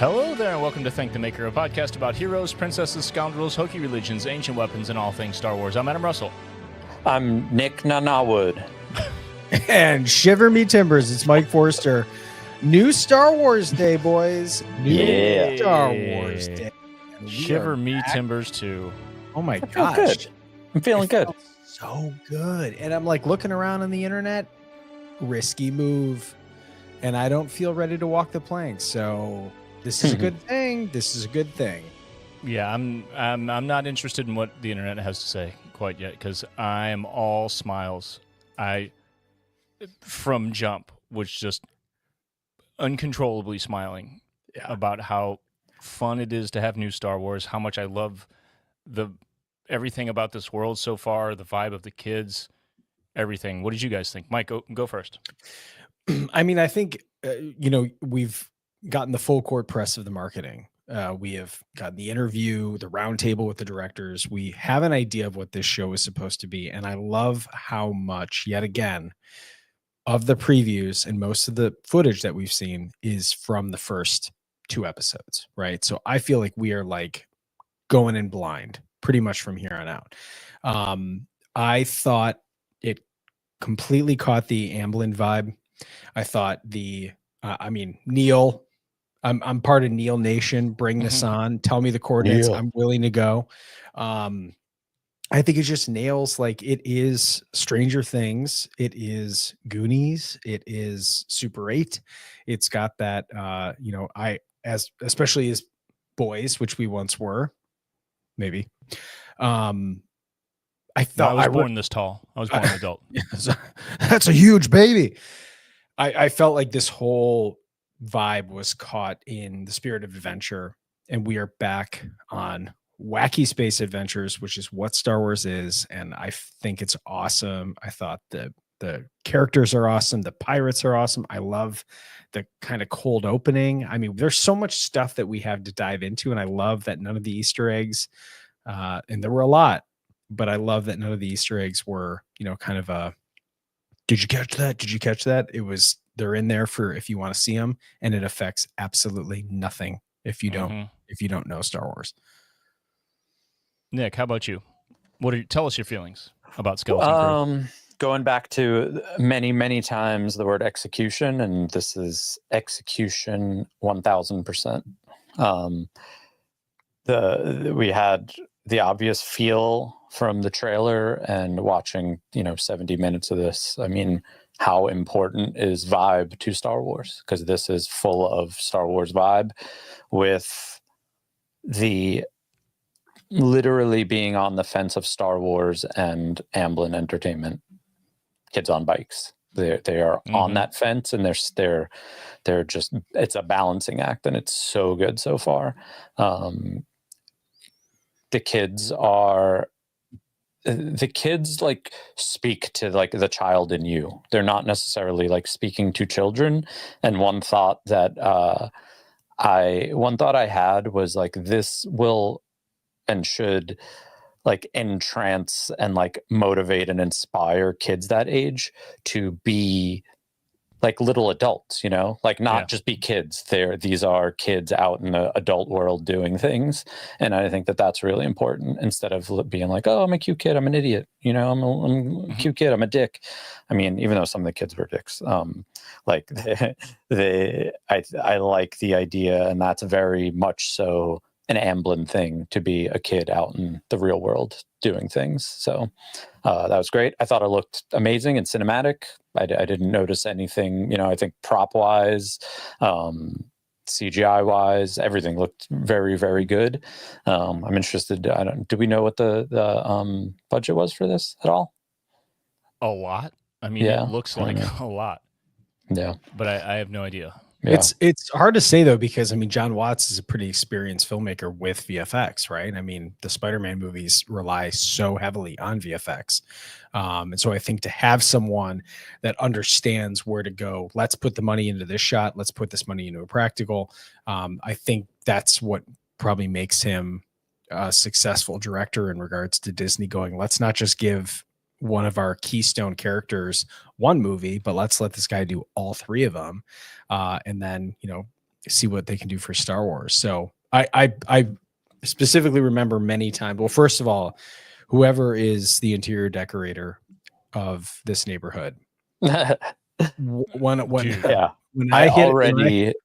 Hello there, and welcome to Thank the Maker, a podcast about heroes, princesses, scoundrels, hokey religions, ancient weapons, and all things Star Wars. I'm Adam Russell. I'm Nick Nanawood. And shiver me timbers, it's Mike Forster. New Star Wars Day, boys. New Star Wars Day. Shiver me timbers, too. Oh my I gosh. feel good. I'm feeling good. So good. And I'm like looking around on the internet, risky move. And I don't feel ready to walk the plank. So this is a good thing. This is a good thing. Yeah, I'm not interested in what the internet has to say quite yet, because I'm all smiles. From jump, was just uncontrollably smiling about how fun it is to have new Star Wars, how much I love everything about this world so far, the vibe of the kids, everything. What did you guys think? Mike, go first. I mean, I think, we've gotten the full court press of the marketing. We have gotten the interview, the roundtable with the directors. We have an idea of what this show is supposed to be. And I love how much, yet again, of the previews and most of the footage that we've seen is from the first 2 episodes, right? So I feel like we are like going in blind pretty much from here on out. I thought it completely caught the Amblin vibe. I thought Neil, I'm part of Neil Nation. Bring this on. Tell me the coordinates. Neil. I'm willing to go. I think it just nails, like, it is Stranger Things. It is Goonies. It is Super 8. It's got that, especially as boys, which we once were, maybe. I thought I was born this tall. I was born an adult. That's a huge baby. I felt like this whole vibe was caught in the spirit of adventure, and we are back on wacky space adventures, which is what Star Wars is. And I think it's awesome. I thought the characters are awesome. The pirates are awesome. I love the kind of cold opening. I mean, there's so much stuff that we have to dive into. And I love that none of the Easter eggs, and there were a lot, but I love that none of the Easter eggs were, kind of a, did you catch that? Did you catch that? They're in there for if you want to see them, and it affects absolutely nothing if you don't know Star Wars. Nick, how about you? Tell us your feelings about Skeleton Crew. Going back to many, many times the word execution, and this is execution 1000%. We had the obvious feel from the trailer, and watching 70 minutes of this. I mean, how important is vibe to Star Wars? Because this is full of Star Wars vibe, with the literally being on the fence of Star Wars and Amblin Entertainment. Kids on bikes. They are on that fence, and they're just, it's a balancing act, and it's so good so far. The kids like speak to like the child in you. They're not necessarily like speaking to children. And one thought I had was like, this will and should like entrance and like motivate and inspire kids that age to be like little adults, like not just be kids. These are kids out in the adult world doing things. And I think that that's really important, instead of being like, oh, I'm a cute kid, I'm an idiot. I'm a cute kid, I'm a dick. I mean, even though some of the kids were dicks, like I like the idea, and that's very much so an Amblin thing, to be a kid out in the real world doing things. So that was great. I thought it looked amazing and cinematic. I didn't notice anything, I think prop wise, CGI wise, everything looked very, very good. I'm interested. Do we know what the budget was for this at all? A lot. I mean, it looks like a lot. Yeah. But I have no idea. Yeah. It's hard to say, though, because I mean, John Watts is a pretty experienced filmmaker with VFX, right? I mean, the Spider-Man movies rely so heavily on VFX. And so I think to have someone that understands where to go, let's put the money into this shot, let's put this money into a practical. I think that's what probably makes him a successful director in regards to Disney going, let's not just give one of our keystone characters one movie, but let's let this guy do all 3 of them. And then, see what they can do for Star Wars. So I specifically remember many times. Well, first of all, whoever is the interior decorator of this neighborhood, when Dude. Yeah. when I I hit it,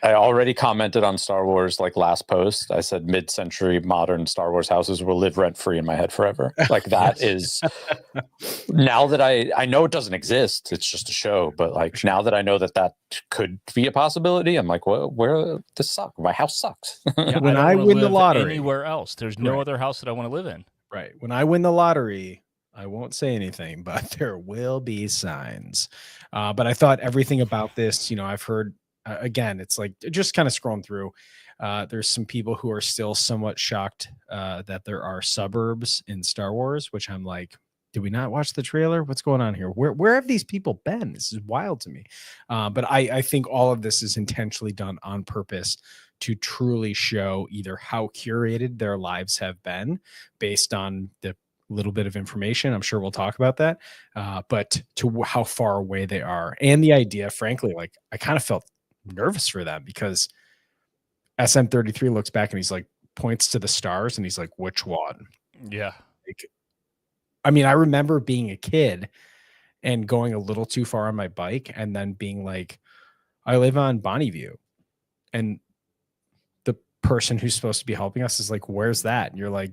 already commented on Star Wars like last post. I said mid-century modern Star Wars houses will live rent-free in my head forever. Like that is now that I know it doesn't exist, it's just a show, but like now that I know that could be a possibility, I'm like, well, where this sucks? My house sucks. Yeah, when I I don't win wanna the live lottery, anywhere else. There's no Right. other house that I want to live in. right. When I win the lottery, I won't say anything, but there will be signs. But I thought everything about this, I've heard again, it's like just kind of scrolling through. There's some people who are still somewhat shocked that there are suburbs in Star Wars, which I'm like, did we not watch the trailer? What's going on here? Where have these people been? This is wild to me. But I think all of this is intentionally done on purpose to truly show either how curated their lives have been based on the little bit of information. I'm sure we'll talk about that. But to how far away they are. And the idea, frankly, like I kind of felt nervous for them because SM33 looks back and he's like, points to the stars and he's like, which one? Yeah. Like, I mean, I remember being a kid and going a little too far on my bike and then being like, I live on Bonneview. And the person who's supposed to be helping us is like, where's that? And you're like,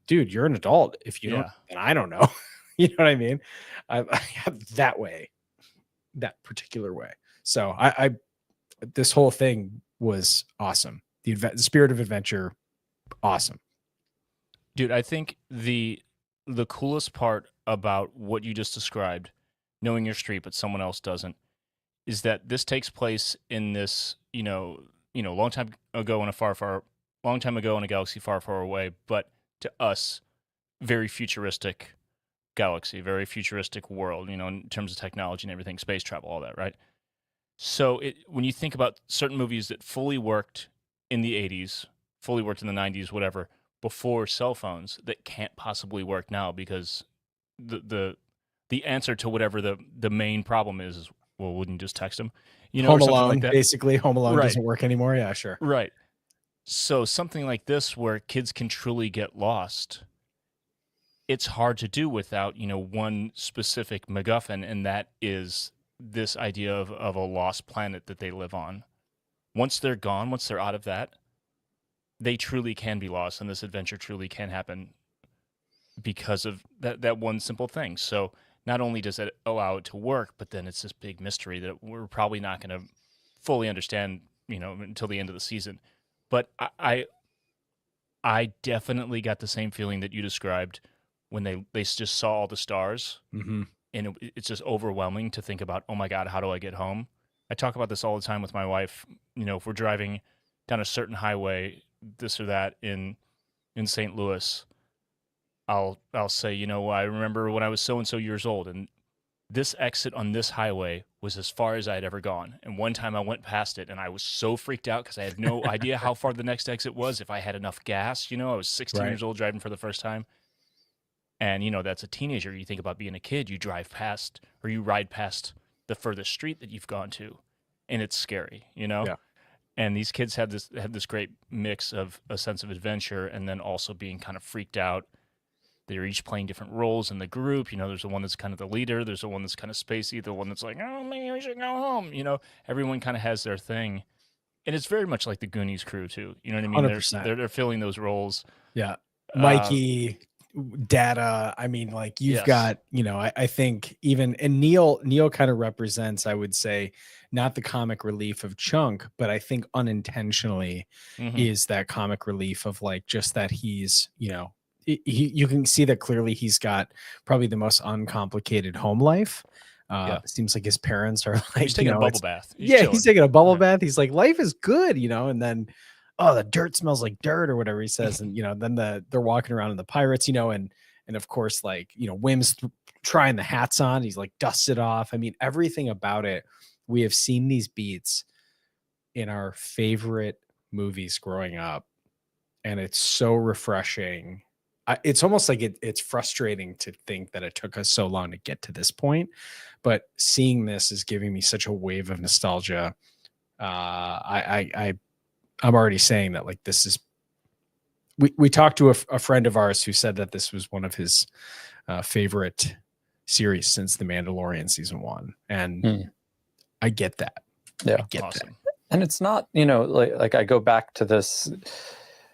dude, you're an adult. If you don't, Yeah. then I don't know. You know what I mean? I have that way, that particular way. So I this whole thing was awesome. The spirit of adventure, awesome. Dude, I think the coolest part about what you just described, knowing your street but someone else doesn't, is that this takes place in this, long time ago in a long time ago in a galaxy far, far away, but to us, very futuristic galaxy, very futuristic world, in terms of technology and everything, space travel, all that, right? So when you think about certain movies that fully worked in the 80s, fully worked in the 90s, whatever, before cell phones that can't possibly work now because the answer to whatever the main problem is, well, wouldn't you just text them? Home or something Alone, like that. basically. Home Alone Right. doesn't work anymore. Yeah, sure. Right. So something like this where kids can truly get lost, it's hard to do without, one specific MacGuffin, and that is this idea of a lost planet that they live on. Once they're gone, once they're out of that, they truly can be lost, and this adventure truly can happen because of that one simple thing. So not only does it allow it to work, but then it's this big mystery that we're probably not going to fully understand, until the end of the season. But I definitely got the same feeling that you described when they just saw all the stars, Mm-hmm. and it's just overwhelming to think about, oh my God, how do I get home? I talk about this all the time with my wife. If we're driving down a certain highway, this or that in St. Louis, I'll say, I remember when I was so and so years old, and this exit on this highway was as far as I had ever gone. And one time I went past it, and I was so freaked out because I had no idea how far the next exit was, if I had enough gas. I was 16 Right. years old driving for the first time. And, that's a teenager. You think about being a kid, you drive past or you ride past the furthest street that you've gone to, and it's scary, Yeah. And these kids had this great mix of a sense of adventure and then also being kind of freaked out. They're each playing different roles in the group. There's the one that's kind of the leader. There's the one that's kind of spacey. The one that's like, oh, maybe we should go home. Everyone kind of has their thing. And it's very much like the Goonies crew, too. You know what I mean? 100%. They're filling those roles. Yeah. Mikey, Data. I mean, like you've Yes. got, I think even, and Neil kind of represents, I would say, not the comic relief of Chunk, but I think unintentionally is that comic relief of like just that he's, you can see that clearly he's got probably the most uncomplicated home life. It seems like his parents are like, he's taking a bubble bath. He's taking a bubble bath. He's like, life is good, and then, oh, the dirt smells like dirt or whatever he says. And, then they're walking around in the Pirates, and of course, like, Wim's trying the hats on. He's like, dusts it off. I mean, everything about it. We have seen these beats in our favorite movies growing up, and it's so refreshing. It's almost like it's frustrating to think that it took us so long to get to this point, but seeing this is giving me such a wave of nostalgia I'm already saying that like this is. We talked to a friend of ours who said that this was one of his favorite series since The Mandalorian season 1, and I get that. Yeah, I get awesome. that. And it's not, like I go back to this.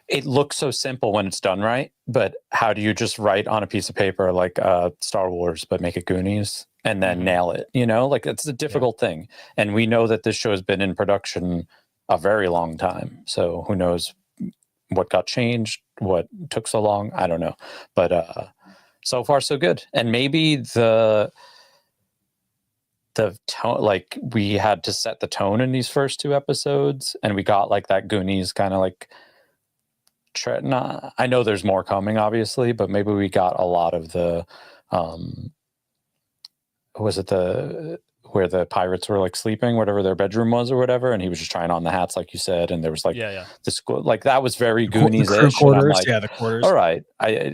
It looks so simple when it's done right, but how do you just write on a piece of paper like Star Wars, but make it Goonies and then nail it? Like it's a difficult thing. And we know that this show has been in production a very long time. So who knows what got changed, what took so long? I don't know. But so far, so good. And maybe the tone, like we had to set the tone in these first 2 episodes, and we got like that Goonies kind of like I know there's more coming, obviously, but maybe we got a lot of the was it where the pirates were like sleeping, whatever their bedroom was or whatever, and he was just trying on the hats, like you said, and there was like the school, like that was very Goonies-ish. The quarters, like, the quarters. All right,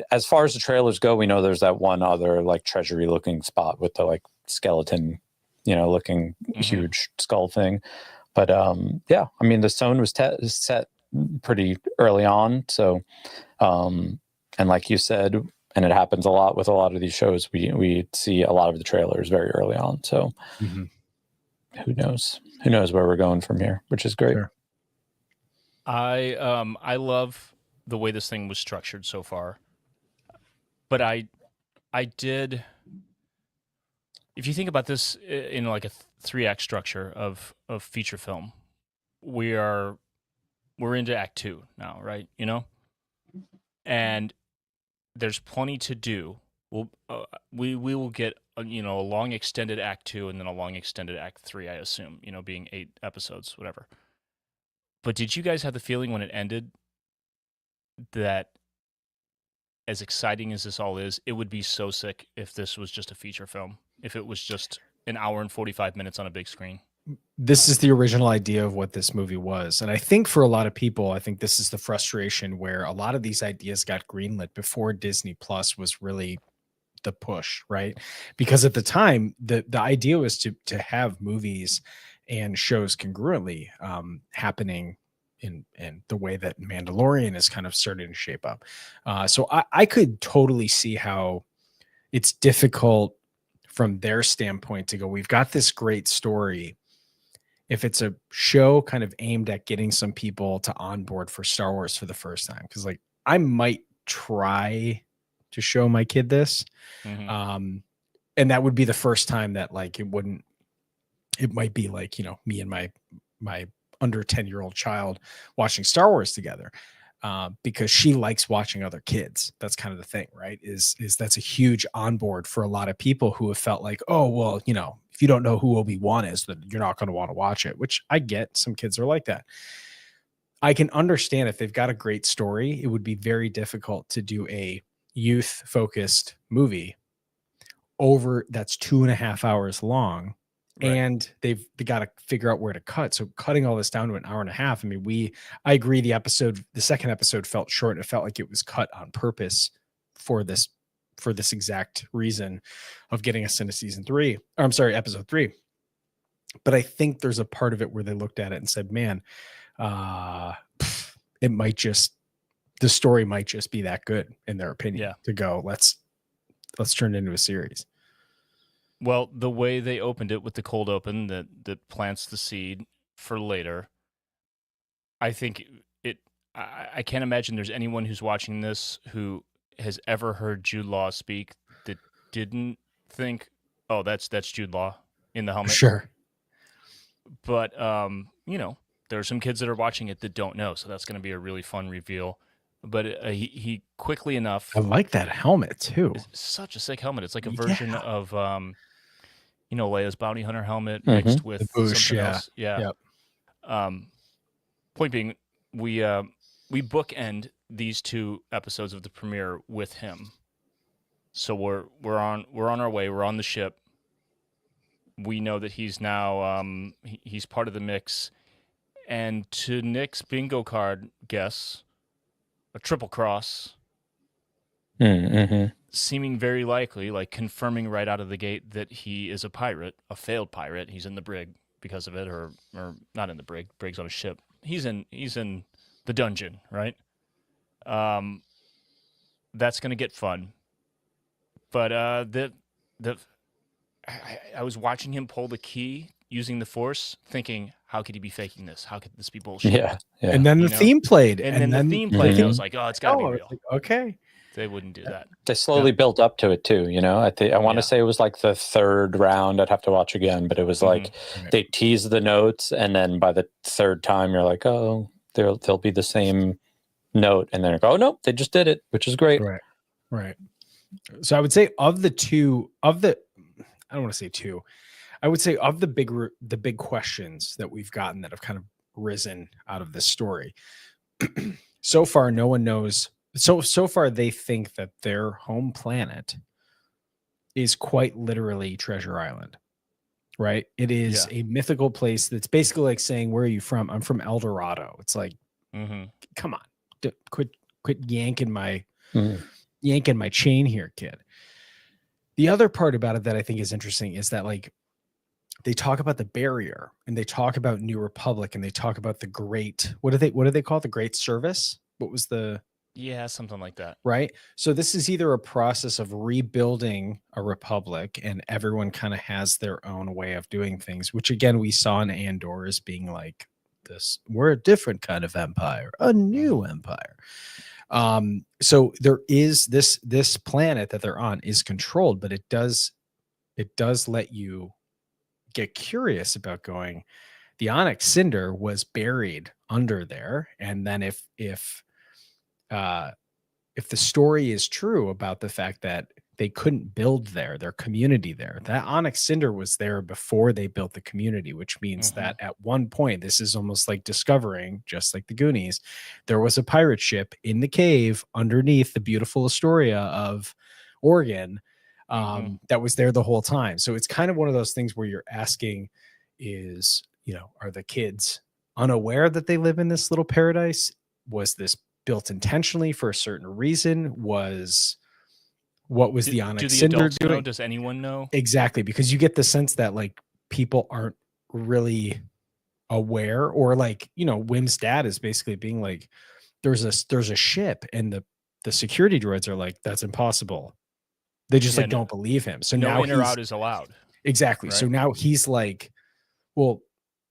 as far as the trailers go, we know there's that one other like treasury-looking spot with the like skeleton, looking huge skull thing. But yeah, I mean the tone was set pretty early on, so and like you said, and it happens a lot with a lot of these shows, we see a lot of the trailers very early on, so who knows where we're going from here, which is great. Sure. I love the way this thing was structured so far, but I did, if you think about this in like a 3-act structure of feature film, we're into act 2 now, right? And there's plenty to do. We will get a long extended act 2 and then a long extended act 3, I assume, being 8 episodes, whatever. But did you guys have the feeling when it ended that, as exciting as this all is, it would be so sick if this was just a feature film, if it was just an hour and 45 minutes on a big screen? This is the original idea of what this movie was. And I think for a lot of people, I think this is the frustration where a lot of these ideas got greenlit before Disney Plus was really the push, right? Because at the time, the idea was to have movies and shows congruently happening in the way that Mandalorian is kind of starting to shape up. So I could totally see how it's difficult from their standpoint to go, we've got this great story. If it's a show kind of aimed at getting some people to onboard for Star Wars for the first time, because like I might try to show my kid this, and that would be the first time that like it might be like me and my under 10-year-old child watching Star Wars together, because she likes watching other kids. That's kind of the thing, right? Is that's a huge onboard for a lot of people who have felt like, oh well, if you don't know who Obi-Wan is, then you're not going to want to watch it, which I get. Some kids are like that. I can understand if they've got a great story, it would be very difficult to do a youth focused movie that's 2.5 hours long. Right. And they got to figure out where to cut. So cutting all this down to an hour and a half. I mean, I agree. The second episode felt short. It felt like it was cut on purpose for this exact reason of getting us into episode 3. But I think there's a part of it where they looked at it and said, man, the story might just be that good in their opinion to go, let's turn it into a series. Well, the way they opened it with the cold open that plants the seed for later, I think I can't imagine there's anyone who's watching this who has ever heard Jude Law speak that didn't think, oh, that's Jude Law in the helmet. Sure. But, there are some kids that are watching it that don't know, so that's going to be a really fun reveal. But he quickly enough... I like that helmet, too. It's such a sick helmet. It's like a version of... Leia's bounty hunter helmet mixed with something else. Yeah. Yep. Point being, we bookend these 2 episodes of the premiere with him. So we're on our way. We're on the ship. We know that he's now he's part of the mix. And to Nick's bingo card guess, a triple cross. Seeming very likely, like confirming right out of the gate that he is a pirate, a failed pirate. He's in the brig, because of it, or not in the brig. Brig's on a ship. He's in the dungeon, right? That's gonna get fun. But I was watching him pull the key using the Force, thinking, how could he be faking this? How could this be bullshit? Yeah. And then the theme played, and then the theme played. And I was like, oh, it's got to be oh, real. like, okay. They wouldn't do that. They slowly built up to it too, you know. I want to say it was like the third round. I'd have to watch again, but it was like they teased the notes, and then by the third time, you're like, oh, they'll be the same note, and then oh no, they just did it, which is great. Right. So I would say I don't want to say two. I would say of the big questions that we've gotten that have kind of risen out of this story. So far, no one knows. So far, they think that their home planet is quite literally Treasure Island, right? It is a mythical place that's basically like saying, "Where are you from?" I'm from El Dorado. It's like, come on, quit yanking my chain here, kid. The other part about it that I think is interesting is that like they talk about the barrier, and they talk about New Republic, and they talk about the great, what do they call it? The Great Service? What was the something like that. Right. So this is either a process of rebuilding a republic, and everyone kind of has their own way of doing things, which again, we saw in Andor as being like this, we're a different kind of empire, a new empire. So there is this planet that they're on is controlled, but it does let you get curious about going, the Onyx Cinder was buried under there. And then if the story is true about the fact that they couldn't build their community there, that Onyx Cinder was there before they built the community, which means that at one point, this is almost like discovering, just like the Goonies, there was a pirate ship in the cave underneath the beautiful Astoria of Oregon that was there the whole time. So it's kind of one of those things where you're asking is, are the kids unaware that they live in this little paradise? Was this built intentionally for a certain reason? What was the Onyx Cinder doing? Know? Does anyone know? Exactly, because you get the sense that like people aren't really aware, or like, Wim's dad is basically being like, there's a ship, and the security droids are like, that's impossible. They just don't believe him. So now in or out is allowed. Exactly. Right? So now he's like, well,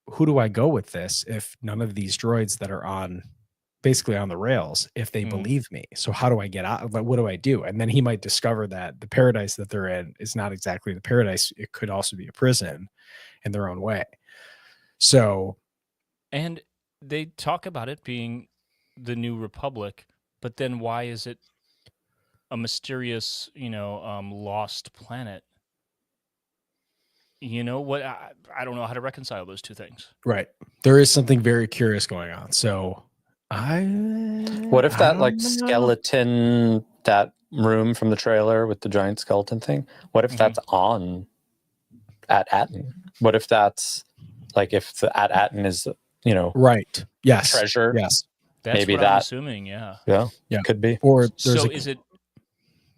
who do I go with this if none of these droids that are basically on the rails, if they believe me? So how do I get out? What do I do? And then he might discover that the paradise that they're in is not exactly the paradise. It could also be a prison in their own way. So, and they talk about it being the New Republic, but then why is it a mysterious, lost planet? You know what? I don't know how to reconcile those two things. Right. There is something very curious going on. So what if that like skeleton, that room from the trailer with the giant skeleton thing, what if that's on at Atten? What if that's like, if the at Atten is, right. Yes. Treasure. Yes. That's maybe what I'm assuming. Yeah. Could be. Or so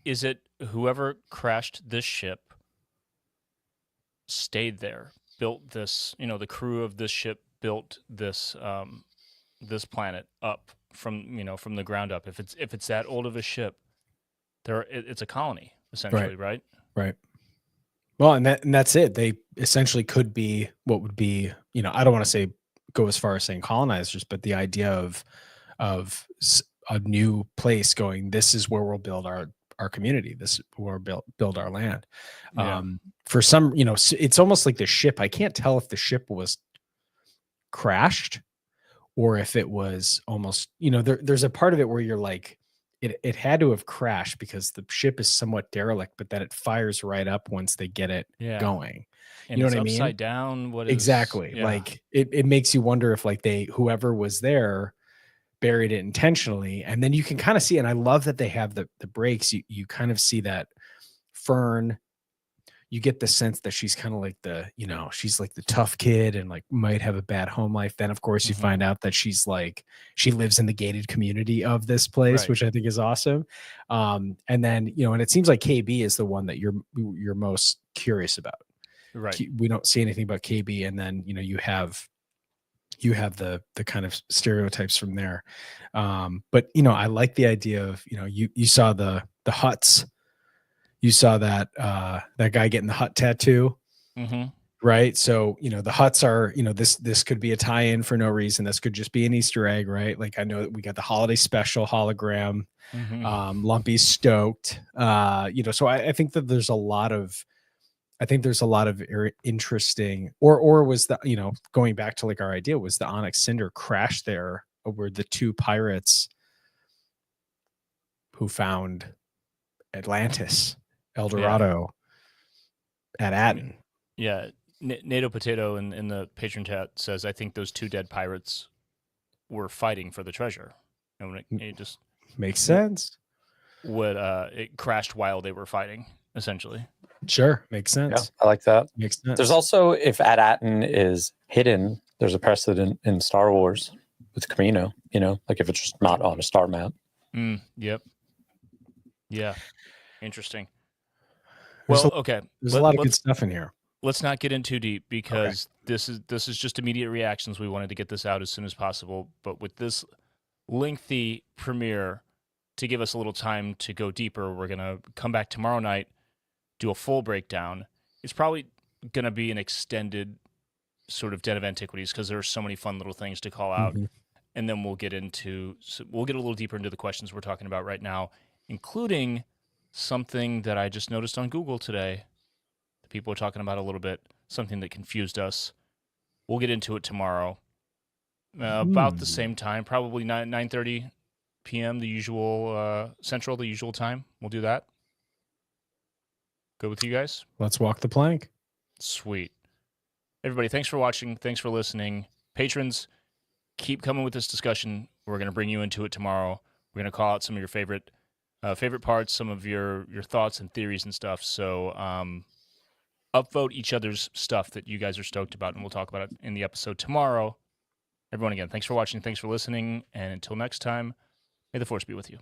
is it whoever crashed this ship stayed there, built this, the crew of this ship built this this planet up from the ground up. If it's that old of a ship, it's a colony essentially, right? Right. Well, and that's it. They essentially could be what would be, I don't want to say go as far as saying colonizers, but the idea of a new place going, this is where we'll build our community. This is where we'll build our land. For some, it's almost like the ship. I can't tell if the ship was crashed or if it was almost, there's a part of it where you're like, it had to have crashed because the ship is somewhat derelict, but then it fires right up once they get it going. And you know it's what I mean? Upside down. Exactly. Yeah. Like it makes you wonder if like whoever was there buried it intentionally. And then you can kind of see, and I love that they have the breaks. You kind of see that Fern, you get the sense that she's kind of like she's like the tough kid and like might have a bad home life. Then of course you find out that she's like, she lives in the gated community of this place, which I think is awesome. And then, and it seems like KB is the one that you're most curious about. Right. We don't see anything about KB, and then you have the kind of stereotypes from there. But I like the idea of you saw the Hutts, you saw that guy getting the Hut tattoo. Mm-hmm. Right. So, the Hutts are, this could be a tie-in for no reason. This could just be an Easter egg, right? Like, I know that we got the holiday special hologram. Mm-hmm. Lumpy's stoked. So I think that there's a lot of interesting, or was the, going back to like our idea, was the Onyx Cinder crash there where the two pirates who found Atlantis, El Dorado at Aten. Yeah. NATO Potato in the patron chat says, I think those two dead pirates were fighting for the treasure. And it just makes sense. It crashed while they were fighting, essentially. Sure. Makes sense. Yeah, I like that. Makes sense. There's also, if Aten is hidden, there's a precedent in Star Wars with Camino, like if it's just not on a star map. Yep. Yeah. Interesting. There's okay. There's a lot of good stuff in here. Let's not get in too deep because this is just immediate reactions. We wanted to get this out as soon as possible. But with this lengthy premiere, to give us a little time to go deeper, we're going to come back tomorrow night, do a full breakdown. It's probably going to be an extended sort of Den of Antiquities because there are so many fun little things to call out. Mm-hmm. And then we'll get a little deeper into the questions we're talking about right now, including something that I just noticed on Google today. People are talking about a little bit, something that confused us. We'll get into it tomorrow, about the same time, probably 9:30 p.m. the usual Central, the usual time. We'll do that. Good with you guys? Let's walk the plank. Sweet. Everybody, thanks for watching. Thanks for listening. Patrons, keep coming with this discussion. We're going to bring you into it tomorrow. We're going to call out some of your favorite parts, some of your thoughts and theories and stuff. So, upvote each other's stuff that you guys are stoked about, and we'll talk about it in the episode tomorrow. Everyone, again, thanks for watching, thanks for listening, and until next time, may the Force be with you.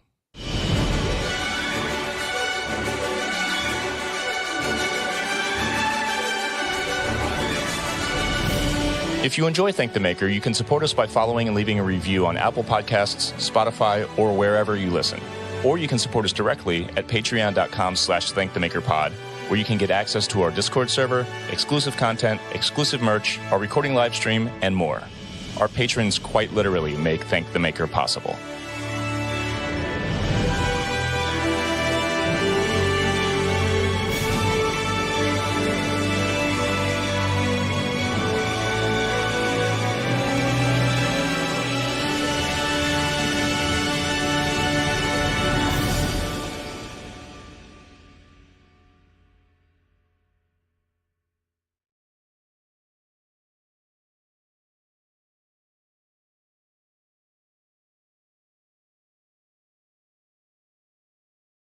If you enjoy Thank the Maker, you can support us by following and leaving a review on Apple Podcasts, Spotify, or wherever you listen. Or you can support us directly at patreon.com/thankthemakerpod, where you can get access to our Discord server, exclusive content, exclusive merch, our recording live stream, and more. Our patrons quite literally make Thank the Maker possible.